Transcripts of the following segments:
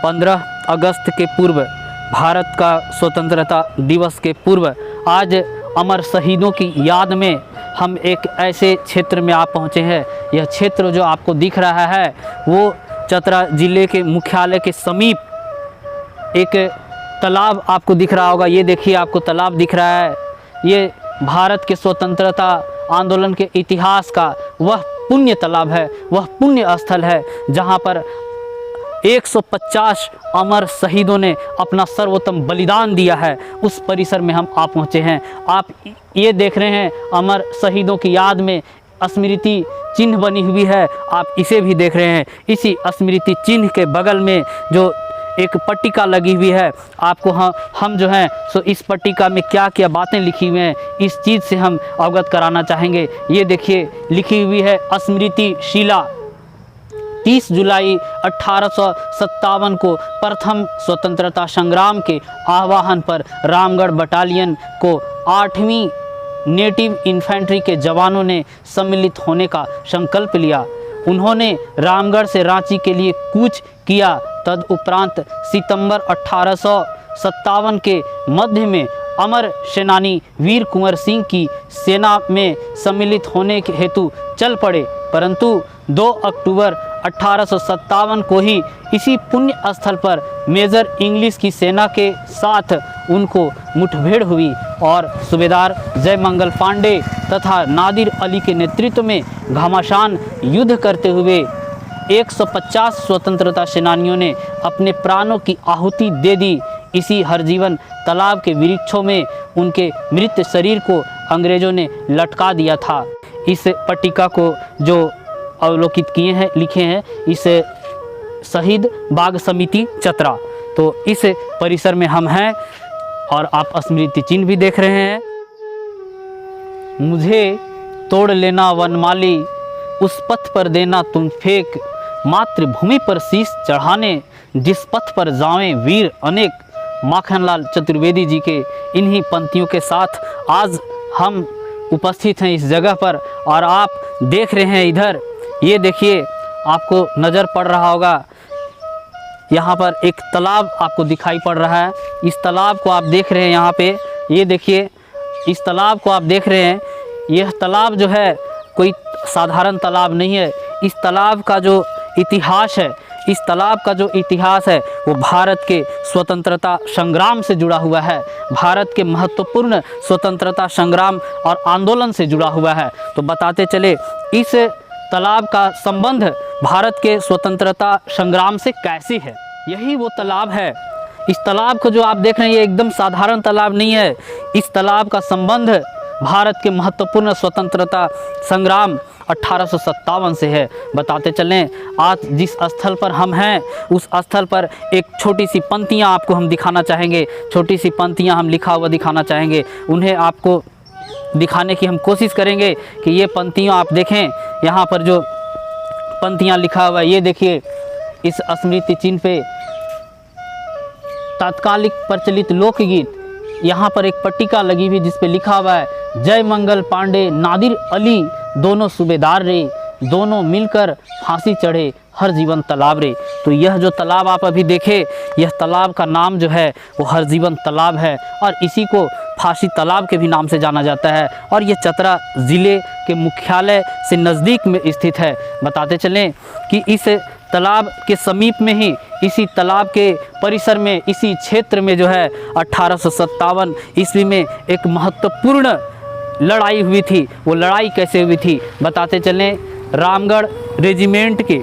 15 अगस्त के पूर्व, भारत का स्वतंत्रता दिवस के पूर्व, आज अमर शहीदों की याद में हम एक ऐसे क्षेत्र में आप पहुँचे हैं। यह क्षेत्र जो आपको दिख रहा है वो चतरा ज़िले के मुख्यालय के समीप एक तालाब आपको दिख रहा होगा। ये देखिए, आपको तालाब दिख रहा है। ये भारत के स्वतंत्रता आंदोलन के इतिहास का वह पुण्य तालाब है, वह पुण्य स्थल है जहाँ पर 150 अमर शहीदों ने अपना सर्वोत्तम बलिदान दिया है। उस परिसर में हम आप पहुँचे हैं। आप ये देख रहे हैं, अमर शहीदों की याद में स्मृति चिन्ह बनी हुई है, आप इसे भी देख रहे हैं। इसी स्मृति चिन्ह के बगल में जो एक पट्टिका लगी हुई है, आपको हम जो हैं सो इस पट्टिका में क्या क्या बातें लिखी हुई हैं इस चीज़ से हम अवगत कराना चाहेंगे। ये देखिए, लिखी हुई है स्मृति शिला। 30 जुलाई 1857 को प्रथम स्वतंत्रता संग्राम के आह्वान पर रामगढ़ बटालियन को 8वीं नेटिव इन्फेंट्री के जवानों ने सम्मिलित होने का संकल्प लिया। उन्होंने रामगढ़ से रांची के लिए कूच किया। तदुपरांत सितंबर 1857 के मध्य में अमर सेनानी वीर कुंवर सिंह की सेना में सम्मिलित होने के हेतु चल पड़े, परंतु 2 अक्टूबर 1857 को ही इसी पुण्य स्थल पर मेजर इंग्लिश की सेना के साथ उनको मुठभेड़ हुई और सूबेदार जयमंगल पांडे तथा नादिर अली के नेतृत्व में घमासान युद्ध करते हुए 150 स्वतंत्रता सेनानियों ने अपने प्राणों की आहुति दे दी। इसी हरजीवन तालाब के वृक्षों में उनके मृत शरीर को अंग्रेजों ने लटका दिया था। इस पट्टिका को जो अवलोकित किए हैं, लिखे हैं, इस शहीद बाग समिति चतरा। तो इस परिसर में हम हैं और आप स्मृति चिन्ह भी देख रहे हैं। मुझे तोड़ लेना वनमाली, उस पथ पर देना तुम फेंक, मातृभूमि पर शीश चढ़ाने, जिस पथ पर जावें वीर अनेक। माखनलाल चतुर्वेदी जी के इन्हीं पंक्तियों के साथ आज हम उपस्थित हैं इस जगह पर और आप देख रहे हैं इधर। ये देखिए, आपको नज़र पड़ रहा होगा, यहाँ पर एक तालाब आपको दिखाई पड़ रहा है। इस तालाब को आप देख रहे हैं यहाँ पे, ये देखिए, इस तालाब को आप देख रहे हैं। यह तालाब जो है कोई साधारण तालाब नहीं है। इस तालाब का जो इतिहास है, इस तालाब का जो इतिहास है वो भारत के स्वतंत्रता संग्राम से जुड़ा हुआ है, भारत के महत्वपूर्ण स्वतंत्रता संग्राम और आंदोलन से जुड़ा हुआ है। तो बताते चले, इस तालाब का संबंध भारत के स्वतंत्रता संग्राम से कैसे है। यही वो तालाब है। इस तालाब को जो आप देख रहे हैं ये एकदम साधारण तालाब नहीं है। इस तालाब का संबंध भारत के महत्वपूर्ण स्वतंत्रता संग्राम 1857 से है। बताते चलें, आज जिस स्थल पर हम हैं उस स्थल पर एक छोटी सी पंक्तियाँ आपको हम दिखाना चाहेंगे, छोटी सी पंक्तियाँ हम लिखा हुआ दिखाना चाहेंगे। उन्हें आपको दिखाने की हम कोशिश करेंगे कि ये पंक्तियाँ आप देखें। यहाँ पर जो पंक्तियाँ लिखा हुआ है, ये देखिए, इस स्मृति चिन्ह पे तात्कालिक प्रचलित लोकगीत, यहाँ पर एक पट्टिका लगी हुई जिस पे लिखा हुआ है, जय मंगल पांडे नादिर अली दोनों सूबेदार रे, दोनों मिलकर फांसी चढ़े हर जीवन तालाब रे। तो यह जो तालाब आप अभी देखे, यह तालाब का नाम जो है वो हर जीवन तालाब है और इसी को फांसी तालाब के भी नाम से जाना जाता है और ये चतरा ज़िले के मुख्यालय से नज़दीक में स्थित है। बताते चलें कि इस तालाब के समीप में ही, इसी तालाब के परिसर में, इसी क्षेत्र में जो है 1857 ईस्वी में एक महत्वपूर्ण लड़ाई हुई थी। वो लड़ाई कैसे हुई थी बताते चलें। रामगढ़ रेजिमेंट के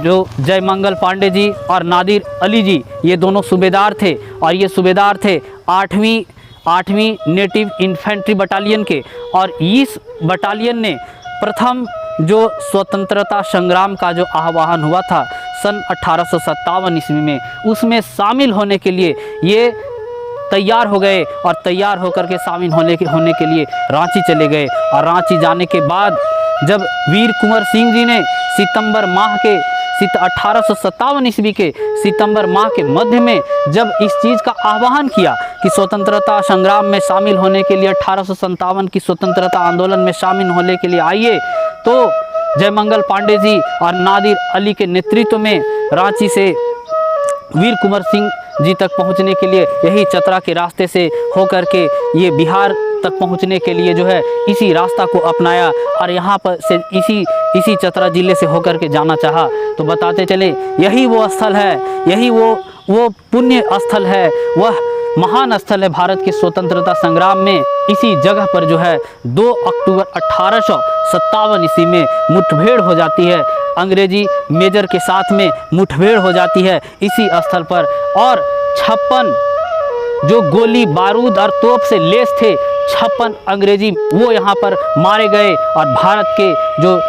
जो जयमंगल पांडे जी और नादिर अली जी, ये दोनों सूबेदार थे और ये सूबेदार थे 8वीं नेटिव इन्फेंट्री बटालियन के। और इस बटालियन ने प्रथम जो स्वतंत्रता संग्राम का जो आह्वान हुआ था सन 1857 ईस्वी में, उसमें शामिल होने के लिए ये तैयार हो गए और तैयार होकर के शामिल होने के लिए रांची चले गए। और रांची जाने के बाद जब वीर कुंवर सिंह जी ने 1857 ईस्वी के सितंबर माह के मध्य में जब इस चीज़ का आह्वान किया कि स्वतंत्रता संग्राम में शामिल होने के लिए 1857 की स्वतंत्रता आंदोलन में शामिल होने के लिए आइए, तो जयमंगल पांडे जी और नादिर अली के नेतृत्व में रांची से वीर कुंवर सिंह जी तक पहुंचने के लिए यही चतरा के रास्ते से होकर के ये बिहार तक पहुंचने के लिए जो है इसी रास्ता को अपनाया और यहाँ पर से इसी चतरा ज़िले से होकर के जाना चाहा। तो बताते चले यही वो स्थल है, यही वो पुण्य स्थल है, वह महान स्थल है भारत के स्वतंत्रता संग्राम में। इसी जगह पर जो है 2 अक्टूबर 1857 ईस्वी में मुठभेड़ हो जाती है, अंग्रेजी मेजर के साथ में मुठभेड़ हो जाती है इसी स्थल पर, और 56 जो गोली बारूद और तोप से लेस थे 56 अंग्रेजी वो यहाँ पर मारे गए। और भारत के जो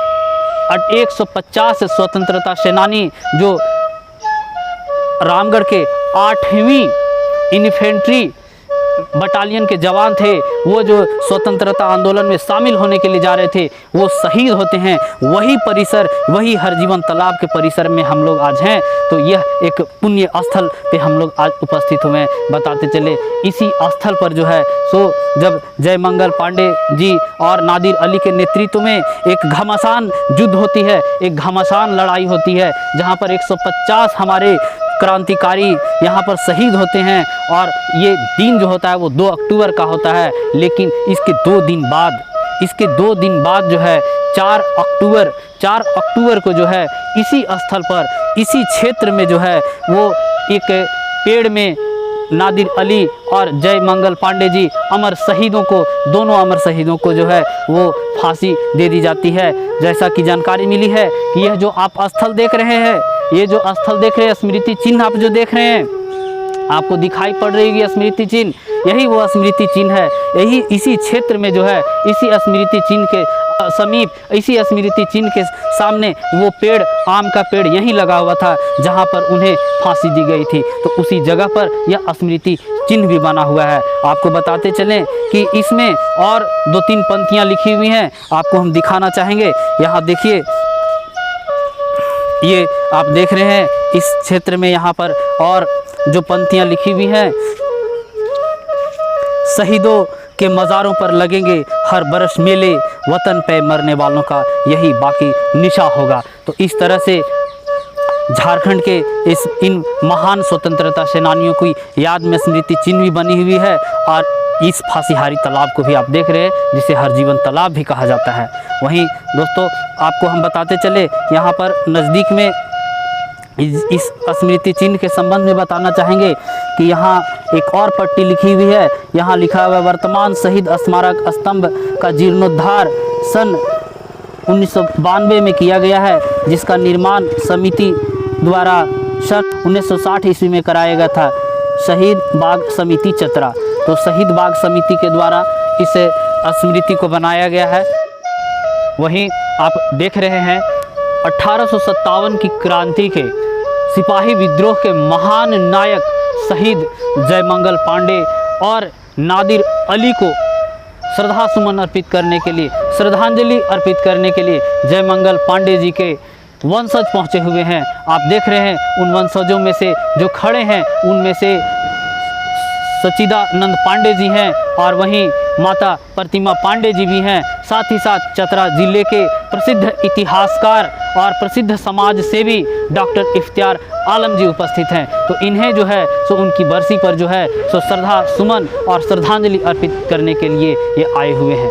150 स्वतंत्रता सेनानी जो रामगढ़ के 8वीं इन्फेंट्री बटालियन के जवान थे, वो जो स्वतंत्रता आंदोलन में शामिल होने के लिए जा रहे थे, वो शहीद होते हैं। वही परिसर, वही हरजीवन तालाब के परिसर में हम लोग आज हैं। तो यह एक पुण्य स्थल पे हम लोग आज उपस्थित हुए हैं। बताते चले इसी स्थल पर जो है सो जब जयमंगल पांडे जी और नादिर अली के नेतृत्व में एक घमासान युद्ध होती है, एक घमासान लड़ाई होती है, जहाँ पर 150 हमारे क्रांतिकारी यहाँ पर शहीद होते हैं। और ये दिन जो होता है वो 2 अक्टूबर का होता है, लेकिन इसके 2 दिन बाद जो है 4 अक्टूबर को जो है इसी स्थल पर, इसी क्षेत्र में जो है वो एक पेड़ में नादिर अली और जयमंगल पांडे जी दोनों अमर शहीदों को जो है वो फांसी दे दी जाती है। जैसा कि जानकारी मिली है कि यह जो आप स्थल देख रहे हैं, ये जो स्थल देख रहे हैं, स्मृति चिन्ह आप जो देख रहे हैं, आपको दिखाई पड़ रही है स्मृति चिन्ह, यही वो स्मृति चिन्ह है। यही इसी क्षेत्र में जो है इसी स्मृति चिन्ह के समीप, इसी स्मृति चिन्ह के सामने वो पेड़, आम का पेड़ यहीं लगा हुआ था जहां पर उन्हें फांसी दी गई थी। तो उसी जगह पर यह स्मृति चिन्ह भी बना हुआ है। आपको बताते चलें कि इसमें और 2-3 पंक्तियां लिखी हुई हैं, आपको हम दिखाना चाहेंगे। यहाँ देखिए, ये आप देख रहे हैं इस क्षेत्र में यहाँ पर और जो पंक्तियाँ लिखी हुई हैं, शहीदों के मज़ारों पर लगेंगे हर बरस मेले, वतन पे मरने वालों का यही बाकी निशा होगा। तो इस तरह से झारखंड के इन महान स्वतंत्रता सेनानियों की याद में स्मृति चिन्ह भी बनी हुई है। और इस फांसीहारी तालाब को भी आप देख रहे हैं, जिसे हरजीवन तालाब भी कहा जाता है। वहीं दोस्तों आपको हम बताते चले, यहाँ पर नज़दीक में इस स्मृति चिन्ह के संबंध में बताना चाहेंगे कि यहाँ एक और पट्टी लिखी हुई है। यहाँ लिखा हुआ है, वर्तमान शहीद स्मारक स्तंभ का जीर्णोद्धार सन 1992 में किया गया है, जिसका निर्माण समिति द्वारा सन 1960 ईस्वी में कराया गया था। शहीद बाग समिति चतरा, तो शहीद बाग समिति के द्वारा इस स्मृति को बनाया गया है। वहीं आप देख रहे हैं 1857 की क्रांति के सिपाही विद्रोह के महान नायक शहीद जयमंगल पांडे और नादिर अली को श्रद्धांजलि अर्पित करने के लिए जयमंगल पांडे जी के वंशज पहुंचे हुए हैं। आप देख रहे हैं उन वंशजों में से जो खड़े हैं उनमें से सच्चिदानंद पांडे जी हैं और वहीं माता प्रतिमा पांडे जी भी हैं। साथ ही साथ चतरा जिले के प्रसिद्ध इतिहासकार और प्रसिद्ध समाज सेवी डॉक्टर इफ्तियार आलम जी उपस्थित हैं। तो इन्हें जो है सो उनकी बरसी पर जो है सो श्रद्धा सुमन और श्रद्धांजलि अर्पित करने के लिए ये आए हुए हैं।